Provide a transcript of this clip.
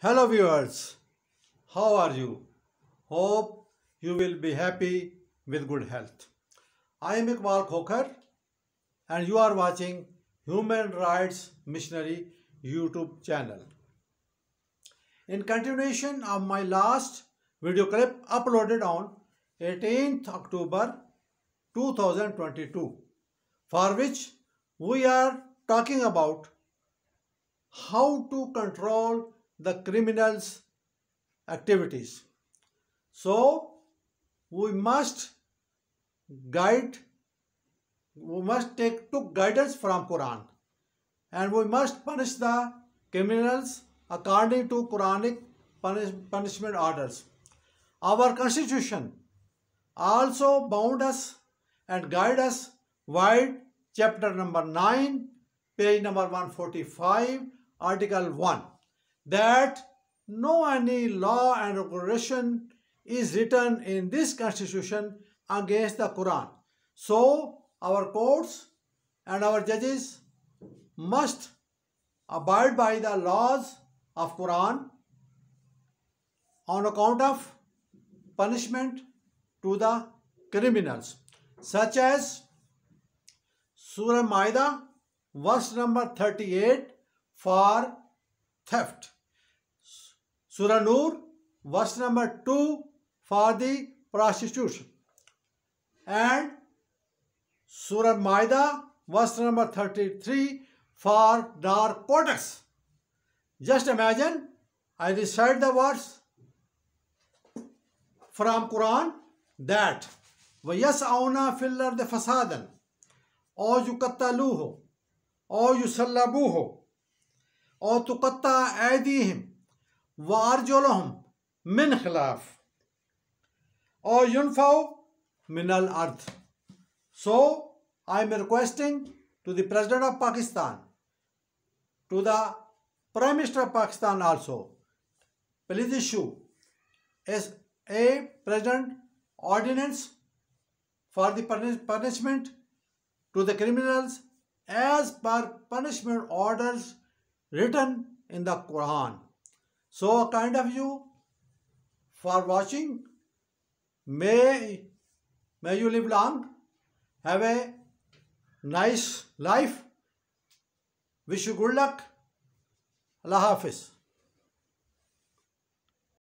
Hello viewers, how are you? Hope you will be happy with good health. I am Iqbal Khokhar and you are watching Human Rights Missionary YouTube channel. In continuation of my last video clip uploaded on 18th October 2022, for which we are talking about how to control the criminals' activities. So we must take guidance from Quran, and we must punish the criminals according to Quranic punishment orders. Our constitution also bound us and guide us wide, chapter number 9, page number 145, article 1, that no any law and regulation is written in this constitution against the Quran. So our courts and our judges must abide by the laws of Quran on account of punishment to the criminals, such as Surah Maida verse number 38 for theft, Surah Nur verse number 2 for the prostitution, and Surah Maida verse number 33 for narcotics. Just imagine, I recite the words from Quran that وَيَسْعَوْنَا فِي الْأَرْضِ فَسَادًا أَوْ يُقَتَّلُوهُ أَوْ يُسَلَّبُوهُ أَوْ تُقَطَّعَ أَيْدِيهِمْ وَأَرْجُلُهُمْ مِنْ خِلَافٍ أَوْ يُنْفَوْا مِنَ الْأَرْضِ. So I am requesting to the President of Pakistan, to the Prime Minister of Pakistan also, please issue as a President ordinance for the punishment to the criminals as per punishment orders written in the Quran. So kind of you for watching. May you live long, have a nice life. Wish you good luck. Allah Hafiz.